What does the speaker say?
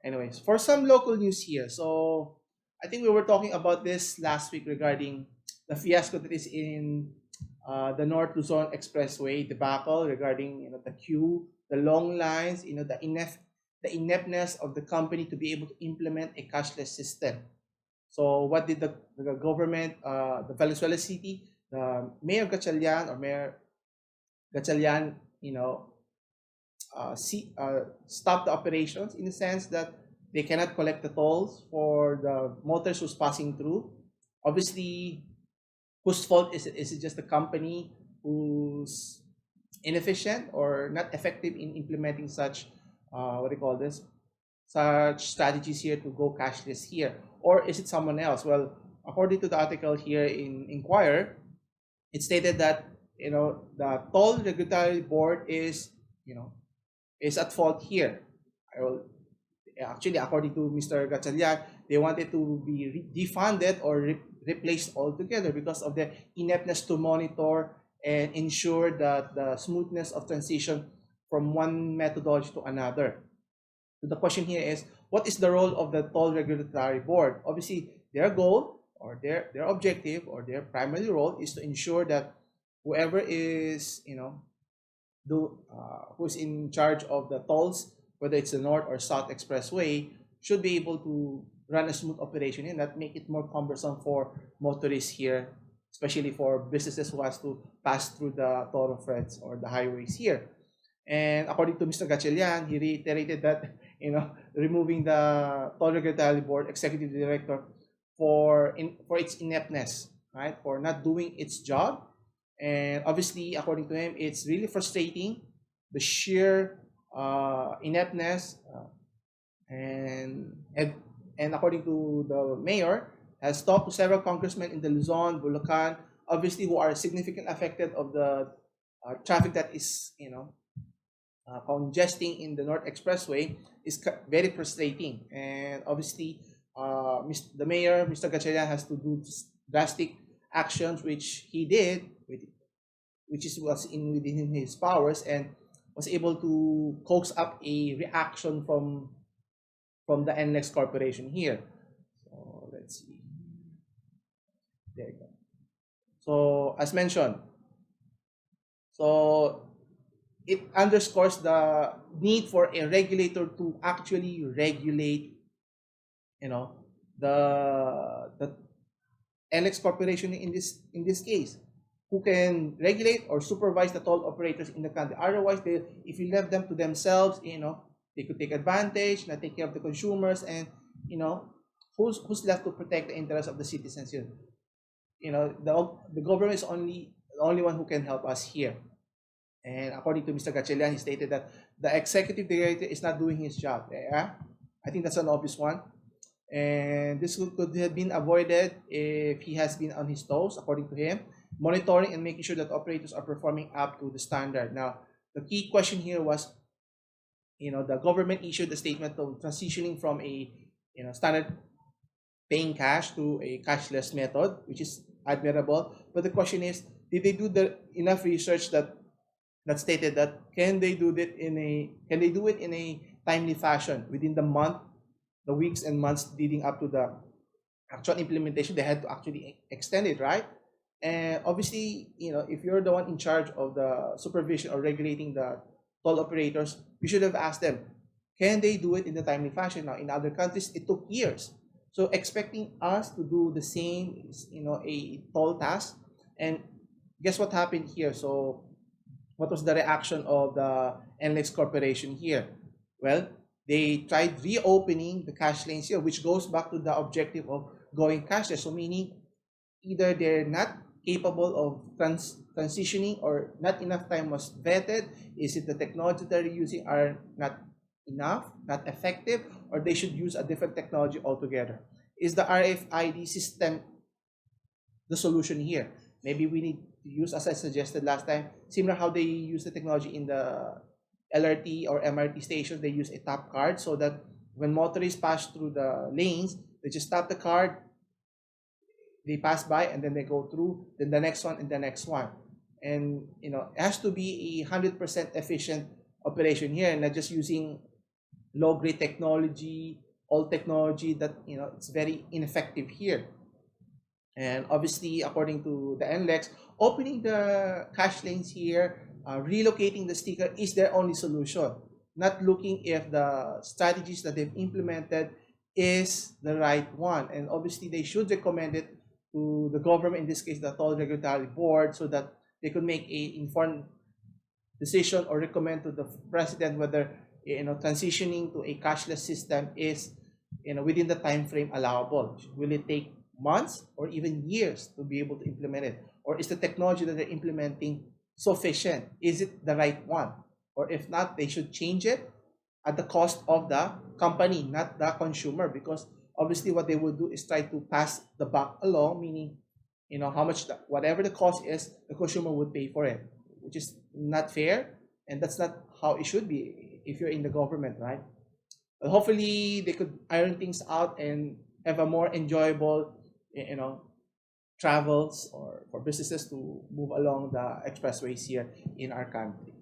anyways, for some local news here. So I think we were talking about this last week regarding the fiasco that is in the North Luzon Expressway debacle regarding the queue, the long lines, the ineptness of the company to be able to implement a cashless system. So what did the government, the Valenzuela City, the Mayor Gatchalian or Mayor Gatchalian, stop the operations in the sense that they cannot collect the tolls for the motors who's passing through. Obviously, whose fault is it? Is it just the company who's inefficient or not effective in implementing such, what do you call this, such strategies here to go cashless here? Or is it someone else? Well, according to the article here in Inquirer, it stated that the toll regulatory board is at fault here. Actually, according to Mr. Gatchalian, they wanted to be defunded or replaced altogether because of the ineptness to monitor and ensure that the smoothness of transition from one methodology to another. So the question here is, what is the role of the toll regulatory board? Obviously, their goal or their objective or their primary role is to ensure that whoever is who's in charge of the tolls, whether it's the North or South Expressway, should be able to run a smooth operation and not make it more cumbersome for motorists here, especially for businesses who has to pass through the thoroughfares or the highways here. And according to Mr. Gatchalian, he reiterated that removing the toll regulatory board executive director for its ineptness, right, for not doing its job. And obviously, according to him, it's really frustrating, the sheer ineptness, and according to the mayor, has talked to several congressmen in the Luzon, Bulacan, obviously who are significantly affected of the traffic that is congesting in the North Expressway is very frustrating. And obviously, the mayor, Mr. Gatchalian, has to do drastic actions, which he did, which was within his powers, and was able to coax up a reaction from the NLEX Corporation here. So let's see. There you go. So as mentioned, so it underscores the need for a regulator to actually regulate, the NLEX Corporation in this case, who can regulate or supervise the toll operators in the country. Otherwise, if you left them to themselves, they could take advantage, not take care of the consumers, and who's left to protect the interests of the citizens here? The government is the only one who can help us here. And according to Mr. Gatchalian, he stated that the executive director is not doing his job. Yeah? I think that's an obvious one. And this could have been avoided if he has been on his toes, according to him, monitoring and making sure that operators are performing up to the standard. Now, the key question here was, the government issued a statement of transitioning from a standard paying cash to a cashless method, which is admirable. But the question is, did they do enough research that stated that can they do it in a timely fashion within the weeks and months leading up to the actual implementation? They had to actually extend it, right? And obviously, if you're the one in charge of the supervision or regulating the toll operators, you should have asked them, can they do it in a timely fashion? Now, in other countries, it took years. So expecting us to do the same is, a tall task. And guess what happened here? So what was the reaction of the NLEX Corporation here? Well, they tried reopening the cash lanes here, which goes back to the objective of going cashless. So meaning either they're not capable of transitioning or not enough time was vetted. Is it the technology they're using are not enough, not effective, or they should use a different technology altogether? Is the RFID system the solution here? Maybe we need to use, as I suggested last time, similar how they use the technology in the LRT or MRT stations. They use a tap card so that when motorists pass through the lanes, they just tap the card, they pass by, and then they go through, then the next one and the next one. And it has to be a 100% efficient operation here, not just using low grade technology, old technology that it's very ineffective here. And obviously, according to the NLEX, opening the cash lanes here, relocating the sticker is their only solution. Not looking if the strategies that they've implemented is the right one. And obviously, they should recommend it to the government, in this case, the Toll Regulatory Board, so that they could make a informed decision or recommend to the president whether transitioning to a cashless system is within the time frame allowable. Will it take months or even years to be able to implement it, or is the technology that they're implementing sufficient? Is it the right one? Or if not, they should change it at the cost of the company, not the consumer, because obviously what they would do is try to pass the buck along, meaning how much whatever the cost is, the consumer would pay for it, which is not fair, and that's not how it should be if you're in the government, right? But hopefully they could iron things out and have a more enjoyable, you know, travels or for businesses to move along the expressways here in our country.